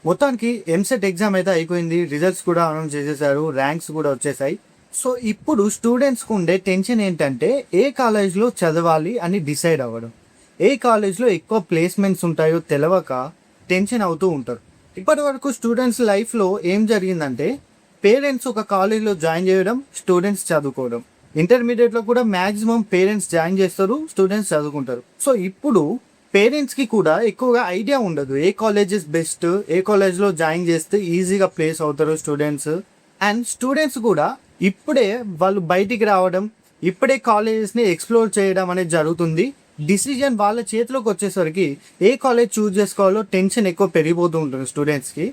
మొత్తానికి ఎంసెట్ ఎగ్జామ్ అయితే అయిపోయింది. రిజల్ట్స్ కూడా అనౌన్స్ చేసేసారు, ర్యాంక్స్ కూడా వచ్చేసాయి. సో ఇప్పుడు స్టూడెంట్స్కి ఉండే టెన్షన్ ఏంటంటే ఏ కాలేజ్లో చదవాలి అని డిసైడ్ అవ్వడం, ఏ కాలేజ్లో ఎక్కువ ప్లేస్మెంట్స్ ఉంటాయో తెలవక టెన్షన్ అవుతూ ఉంటారు. ఇప్పటి వరకు స్టూడెంట్స్ లైఫ్లో ఏం జరిగిందంటే పేరెంట్స్ ఒక కాలేజ్లో జాయిన్ చేయడం, స్టూడెంట్స్ చదువుకోవడం. ఇంటర్మీడియట్లో కూడా మ్యాక్సిమం పేరెంట్స్ జాయిన్ చేస్తారు, స్టూడెంట్స్ చదువుకుంటారు. సో ఇప్పుడు పేరెంట్స్కి కూడా ఎక్కువగా ఐడియా ఉండదు ఏ కాలేజెస్ బెస్ట్, ఏ కాలేజ్లో జాయిన్ చేస్తే ఈజీగా ప్లేస్ అవుతారు స్టూడెంట్స్. అండ్ స్టూడెంట్స్ కూడా ఇప్పుడే వాళ్ళు బయటికి రావడం, ఇప్పుడే కాలేజెస్ని ఎక్స్ప్లోర్ చేయడం అనేది జరుగుతుంది. డిసిజన్ వాళ్ళ చేతిలోకి వచ్చేసరికి ఏ కాలేజ్ చూస్ చేసుకోవాలో టెన్షన్ ఎక్కువ పెరిగిపోతూ ఉంటుంది స్టూడెంట్స్కి.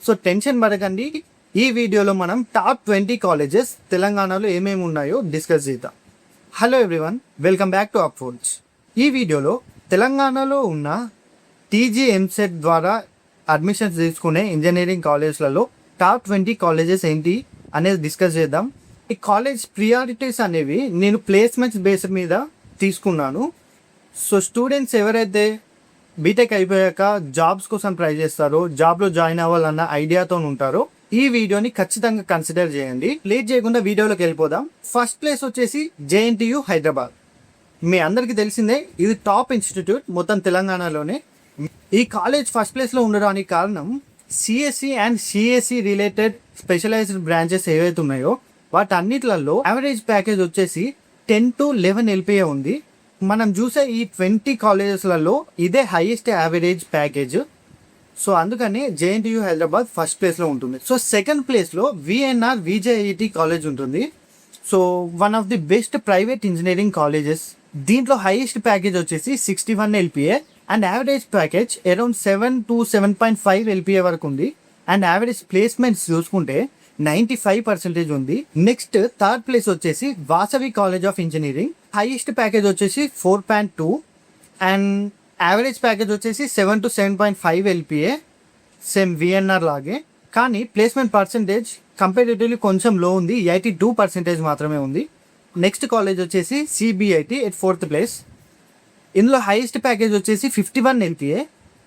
సో టెన్షన్ పడకండి, ఈ వీడియోలో మనం టాప్ 20 కాలేజెస్ తెలంగాణలో ఏమేమి ఉన్నాయో డిస్కస్ చేద్దాం. Hello everyone, welcome back to Upfords. ఈ వీడియోలో తెలంగాణలో ఉన్న టీజీ ఎంసెట్ ద్వారా అడ్మిషన్స్ తీసుకునే ఇంజనీరింగ్ కాలేజ్లలో టాప్ 20 కాలేజెస్ ఏంటి అనేది డిస్కస్ చేద్దాం. ఈ కాలేజ్ ప్రియారిటీస్ అనేవి నేను ప్లేస్మెంట్స్ బేస్ మీద తీసుకున్నాను. సో స్టూడెంట్స్ ఎవరైతే బీటెక్ అయిపోయాక జాబ్స్ కోసం ట్రై చేస్తారో, జాబ్లో జాయిన్ అవ్వాలన్న ఐడియాతో ఉంటారో ఈ వీడియోని ఖచ్చితంగా కన్సిడర్ చేయండి. లేట్ చేయకుండా వీడియోలోకి వెళ్ళిపోదాం. ఫస్ట్ ప్లేస్ వచ్చేసి జేఎన్టీయు హైదరాబాద్. మీ అందరికీ తెలిసిందే, ఇది టాప్ ఇన్స్టిట్యూట్ మొత్తం తెలంగాణలోనే. ఈ కాలేజ్ ఫస్ట్ ప్లేస్లో ఉండడానికి కారణం CSE and CSE related specialised branches ఏవైతే ఉన్నాయో వాటన్నిటిలలో యావరేజ్ ప్యాకేజ్ వచ్చేసి 10 to 11 LPA ఉంది. మనం చూసే ఈ 20 కాలేజెస్లలో ఇదే హైయెస్ట్ యావరేజ్ ప్యాకేజ్. సో అందుకని జేఎన్టీయు హైదరాబాద్ ఫస్ట్ ప్లేస్లో ఉంటుంది. సో సెకండ్ ప్లేస్లో విఎన్ఆర్ విజేఐటి కాలేజ్ ఉంటుంది. So one of the best private engineering colleges. దీంట్లో హైయెస్ట్ ప్యాకేజ్ వచ్చేసి 61 LPA and average package around 7 to 7.5 LPA వరకు ఉంది. అండ్ యావరేజ్ ప్లేస్మెంట్స్ చూసుకుంటే 95% ఉంది. నెక్స్ట్ థర్డ్ ప్లేస్ వచ్చేసి Vasavi college of engineering. Highest package వచ్చేసి 4.2 and average package వచ్చేసి 7 to 7.5 LPA, same VNR లాగే. కానీ ప్లేస్మెంట్ పర్సంటేజ్ కంపారిటివ్లీ కొంచెం లో ఉంది, 82% మాత్రమే ఉంది. నెక్స్ట్ కాలేజ్ వచ్చేసి సిబిఐటి ఎట్ 4th ప్లేస్. ఇందులో హైయెస్ట్ ప్యాకేజ్ వచ్చేసి 51 LPA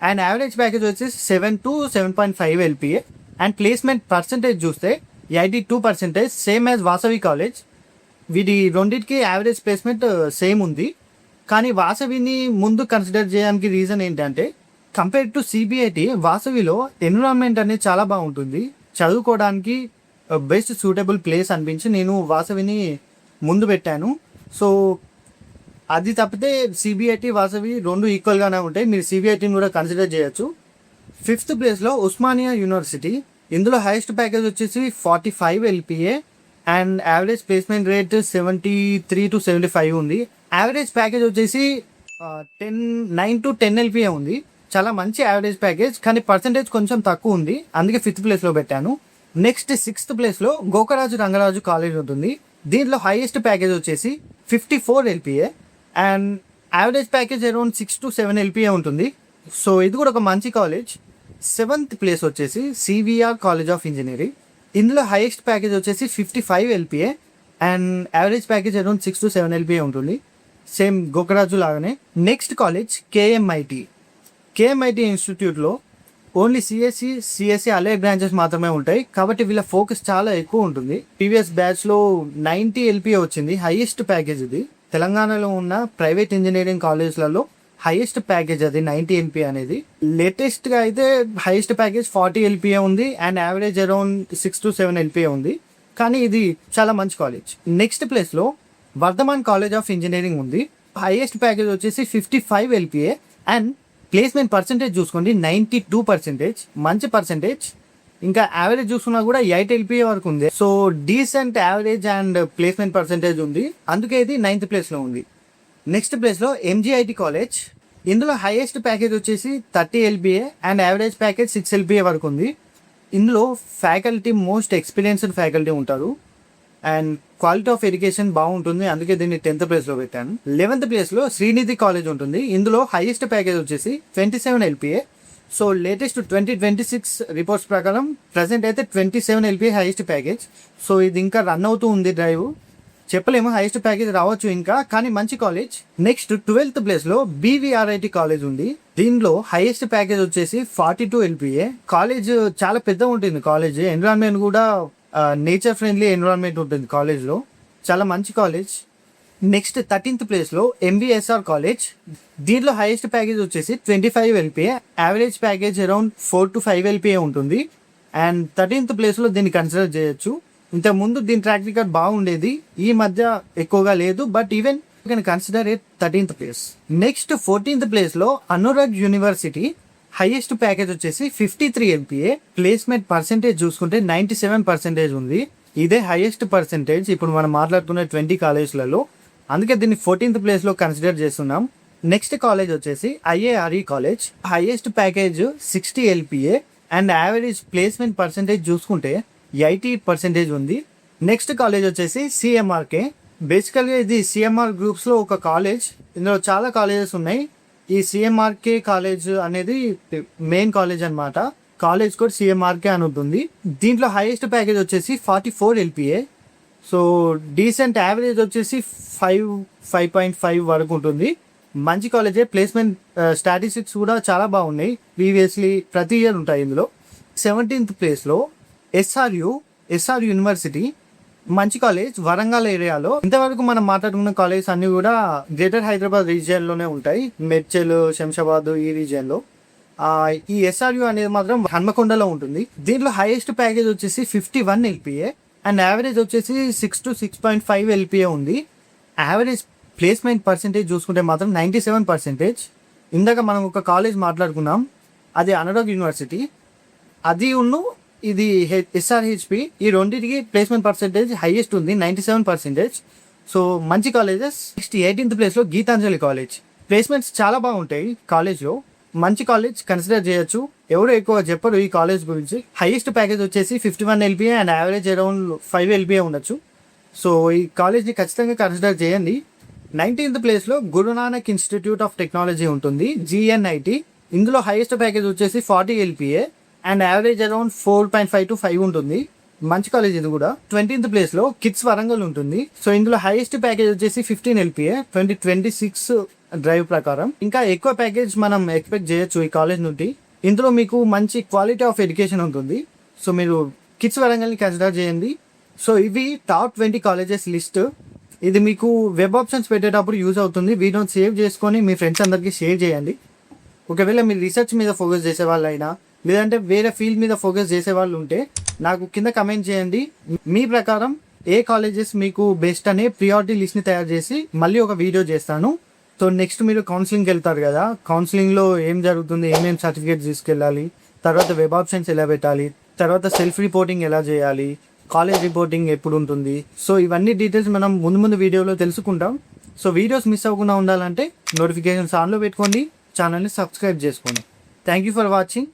అండ్ యావరేజ్ ప్యాకేజ్ వచ్చేసి 7 to 7.5 LPA. And placement percentage చూస్తే 82%, సేమ్ యాజ్ వాసవి కాలేజ్. వీటి రెండింటికి యావరేజ్ ప్లేస్మెంట్ సేమ్ ఉంది. కానీ వాసవిని ముందు కన్సిడర్ చేయడానికి రీజన్ ఏంటంటే కంపేర్ టు సిబిఐటి వాసవిలో ఎన్విరాన్మెంట్ అనేది చాలా బాగుంటుంది, చదువుకోవడానికి బెస్ట్ సూటబుల్ ప్లేస్ అనిపించి నేను వాసవిని ముందు పెట్టాను. సో అది తప్పితే సిబిఐటి వాసవి రెండు ఈక్వల్గానే ఉంటాయి, మీరు సిబిఐటిని కూడా కన్సిడర్ చేయొచ్చు. 5th ప్లేస్లో ఉస్మానియా యూనివర్సిటీ. ఇందులో హైయెస్ట్ ప్యాకేజ్ వచ్చేసి 45 LPA and average placement rate 73 to 75 ఉంది. యావరేజ్ ప్యాకేజ్ వచ్చేసి 9 to 10 LPA ఉంది. చాలా మంచి యావరేజ్ ప్యాకేజ్, కానీ పర్సంటేజ్ కొంచెం తక్కువ ఉంది, అందుకే 5th ప్లేస్లో పెట్టాను. నెక్స్ట్ 6th ప్లేస్లో గోకరాజు రంగరాజు కాలేజ్ ఉంటుంది. దీంట్లో హైయెస్ట్ ప్యాకేజ్ వచ్చేసి 54 LPA and average package around 6 to 7 LPA ఉంటుంది. సో ఇది కూడా ఒక మంచి కాలేజ్. 7th ప్లేస్ వచ్చేసి సివిఆర్ కాలేజ్ ఆఫ్ ఇంజనీరింగ్. ఇందులో హైయెస్ట్ ప్యాకేజ్ వచ్చేసి 55 LPA and average package around 6 to 7 LPA ఉంటుంది, సేమ్ గోకరాజు లాగానే. Next college KMIT. కేఎంఐటి ఇన్స్టిట్యూట్లో ఓన్లీ సిఎస్సి అలైడ్ బ్రాంచెస్ మాత్రమే ఉంటాయి, కాబట్టి వీళ్ళ ఫోకస్ చాలా ఎక్కువ ఉంటుంది. ప్రీవియస్ బ్యాచ్లో 90 LPA వచ్చింది, హైయెస్ట్ ప్యాకేజ్ ఇది. తెలంగాణలో ఉన్న ప్రైవేట్ ఇంజనీరింగ్ కాలేజ్లలో హైయెస్ట్ ప్యాకేజ్ అది 90 LPA అనేది. లేటెస్ట్గా అయితే హైయెస్ట్ ప్యాకేజ్ 40 LPA ఉంది and average around 6 to 7 LPA ఉంది, కానీ ఇది చాలా మంచి కాలేజ్. నెక్స్ట్ ప్లేస్లో వర్ధమాన్ కాలేజ్ ఆఫ్ ఇంజనీరింగ్ ఉంది. హైయెస్ట్ ప్యాకేజ్ వచ్చేసి 55 LPA అండ్ ప్లేస్మెంట్ పర్సంటేజ్ చూసుకోండి 92%, మంచి పర్సంటేజ్. ఇంకా యావరేజ్ చూసుకున్నా కూడా 8 LPA వరకు ఉంది. So decent average and placement percentage ఉంది, అందుకే ఇది 9th ప్లేస్లో ఉంది. నెక్స్ట్ ప్లేస్లో ఎంజిఐటి కాలేజ్. ఇందులో హైయెస్ట్ ప్యాకేజ్ వచ్చేసి 30 LPA and average package 6 LPA వరకు ఉంది. ఇందులో ఫ్యాకల్టీ మోస్ట్ ఎక్స్పీరియన్స్డ్ ఫ్యాకల్టీ ఉంటారు అండ్ క్వాలిటీ ఆఫ్ ఎడ్యుకేషన్ బాగుంటుంది, అందుకే దీన్ని 10th ప్లేస్లో పెట్టాను. 11th ప్లేస్లో శ్రీనిధి కాలేజ్ ఉంటుంది. ఇందులో హైయెస్ట్ ప్యాకేజ్ వచ్చేసి 27 LPA. సో లేటెస్ట్ 2026 రిపోర్ట్స్ ప్రకారం ప్రజెంట్ అయితే 27 LPA హైయెస్ట్ ప్యాకేజ్. సో ఇది ఇంకా రన్ అవుతూ ఉంది డ్రైవ్. చెప్పలేము, హైయెస్ట్ ప్యాకేజ్ రావచ్చు ఇంకా, కానీ మంచి కాలేజ్. నెక్స్ట్ 12th ప్లేస్లో బీవీఆర్ఐటి కాలేజ్ ఉంది. దీనిలో హైయెస్ట్ ప్యాకేజ్ వచ్చేసి 42 LPA. కాలేజ్ చాలా పెద్ద ఉంటుంది. కాలేజ్ ఎన్విరాన్మెంట్ కూడా నేచర్ ఫ్రెండ్లీ ఎన్విరాన్మెంట్ ఉంటుంది కాలేజ్లో, చాలా మంచి కాలేజ్. నెక్స్ట్ 13th ప్లేస్లో MVSR కాలేజ్. దీంట్లో హైయెస్ట్ ప్యాకేజ్ వచ్చేసి 25 LPA, average package around 4 to 5 LPA ఉంటుంది. అండ్ 13th ప్లేస్లో దీన్ని కన్సిడర్ చేయొచ్చు. ఇంతకుముందు దీని ట్రాక్ రికార్డ్ బాగుండేది, ఈ మధ్య ఎక్కువగా లేదు, but even you can consider it 13th place. Next 14th ప్లేస్లో అనురాగ్ యూనివర్సిటీ. హైయెస్ట్ ప్యాకేజ్ వచ్చేసి 53 LPA. ప్లేస్మెంట్ పర్సెంటేజ్ చూసుకుంటే 97% ఉంది. ఇదే హైయెస్ట్ పర్సెంటేజ్ ఇప్పుడు మనం మాట్లాడుకునే 20 కాలేజ్లలో. అందుకే దీన్ని 14th ప్లేస్లో కన్సిడర్ చేస్తున్నాం. నెక్స్ట్ కాలేజ్ వచ్చేసి IARE college. Highest package 60 LPA and average placement percentage చూసుకుంటే 80% ఉంది. నెక్స్ట్ కాలేజ్ వచ్చేసి CMRK. బేసికల్గా ఇది CMR గ్రూప్స్లో ఒక కాలేజ్. ఇందులో చాలా కాలేజెస్ ఉన్నాయి. ఈ CMRK కాలేజ్ అనేది మెయిన్ కాలేజ్ అనమాట. కాలేజ్ కూడా CMRK అని ఉంటుంది. దీంట్లో హైయెస్ట్ ప్యాకేజ్ వచ్చేసి 44 LPA. సో డీసెంట్ యావరేజ్ వచ్చేసి 5.5 వరకు ఉంటుంది. మంచి కాలేజే. ప్లేస్మెంట్ స్టాటిస్టిక్స్ కూడా చాలా బాగున్నాయి. ప్రీవియస్లీ ప్రతి ఇయర్ ఉంటాయి ఇందులో. 17th ప్లేస్లో SR యూనివర్సిటీ. మంచి కాలేజ్, వరంగల్ ఏరియాలో. ఇంతవరకు మనం మాట్లాడుకున్న కాలేజ్ అన్ని కూడా గ్రేటర్ హైదరాబాద్ రీజియన్లోనే ఉంటాయి. మెడ్చల్, శంషాబాద్ ఈ రీజియన్లో. ఈ SRU అనేది మాత్రం హన్మకొండలో ఉంటుంది. దీంట్లో హైయెస్ట్ ప్యాకేజ్ వచ్చేసి 51 LPA అండ్ యావరేజ్ వచ్చేసి 6 to 6.5 LPA ఉంది. యావరేజ్ ప్లేస్మెంట్ పర్సెంటేజ్ చూసుకుంటే మాత్రం 97%. ఇందాక మనం ఒక కాలేజ్ మాట్లాడుకున్నాం, అది అనురాగ్ యూనివర్సిటీ. అది ఇది SRHP. ఈ రెండింటికి ప్లేస్మెంట్ పర్సెంటేజ్ హైయెస్ట్ ఉంది, 97%. సో మంచి కాలేజెస్. నెక్స్ట్ 18th ప్లేస్లో గీతాంజలి కాలేజ్. ప్లేస్మెంట్స్ చాలా బాగుంటాయి కాలేజ్లో. మంచి కాలేజ్, కన్సిడర్ చేయొచ్చు. ఎవరు ఎక్కువ చెప్పరు ఈ కాలేజ్ గురించి. హైయెస్ట్ ప్యాకేజ్ వచ్చేసి 51 LPA and average around 5 LPA ఉండొచ్చు. సో ఈ కాలేజ్ని ఖచ్చితంగా కన్సిడర్ చేయండి. 19th ప్లేస్లో గురునానక్ ఇన్స్టిట్యూట్ ఆఫ్ టెక్నాలజీ ఉంటుంది, GNIT. ఇందులో హైయెస్ట్ ప్యాకేజ్ వచ్చేసి 40 LPA and average around 4.5 to 5 ఉంటుంది. మంచి కాలేజ్ ఇది కూడా. 20th ప్లేస్లో కిడ్స్ వరంగల్ ఉంటుంది. సో ఇందులో హైయెస్ట్ ప్యాకేజ్ వచ్చేసి 15 LPA 2026 డ్రైవ్ ప్రకారం. ఇంకా ఎక్కువ ప్యాకేజ్ మనం ఎక్స్పెక్ట్ చేయొచ్చు ఈ కాలేజ్ నుండి. ఇందులో మీకు మంచి క్వాలిటీ ఆఫ్ ఎడ్యుకేషన్ ఉంటుంది. సో మీరు కిడ్స్ వరంగల్ని కన్సిడర్ చేయండి. సో ఇవి టాప్ 20 కాలేజెస్ లిస్ట్. ఇది మీకు వెబ్ ఆప్షన్స్ పెట్టేటప్పుడు యూజ్ అవుతుంది. వీడియోని సేవ్ చేసుకొని మీ ఫ్రెండ్స్ అందరికీ షేర్ చేయండి. ఒకవేళ మీరు రీసెర్చ్ మీద ఫోకస్ చేసే వాళ్ళైనా లేదంటే వేరే ఫీల్డ్ మీద ఫోకస్ చేసే వాళ్ళు ఉంటే నాకు కింద కమెంట్ చేయండి. మీ ప్రకారం ఏ కాలేజెస్ మీకు బెస్ట్ అనే ప్రియారిటీ లిస్ట్ని తయారు చేసి మళ్ళీ ఒక వీడియో చేస్తాను. సో నెక్స్ట్ మీరు కౌన్సిలింగ్కి వెళ్తారు కదా, కౌన్సిలింగ్లో ఏం జరుగుతుంది, ఏమేమి సర్టిఫికేట్స్ తీసుకెళ్ళాలి, తర్వాత వెబ్ ఆప్షన్స్ ఎలా పెట్టాలి, తర్వాత సెల్ఫ్ రిపోర్టింగ్ ఎలా చేయాలి, కాలేజ్ రిపోర్టింగ్ ఎప్పుడు ఉంటుంది. సో ఇవన్నీ డీటెయిల్స్ మనం ముందు వీడియోలో తెలుసుకుంటాం. సో వీడియోస్ మిస్ అవ్వకుండా ఉండాలంటే నోటిఫికేషన్స్ ఆన్లో పెట్టుకోండి, ఛానల్ని సబ్స్క్రైబ్ చేసుకోండి. Thank you for watching.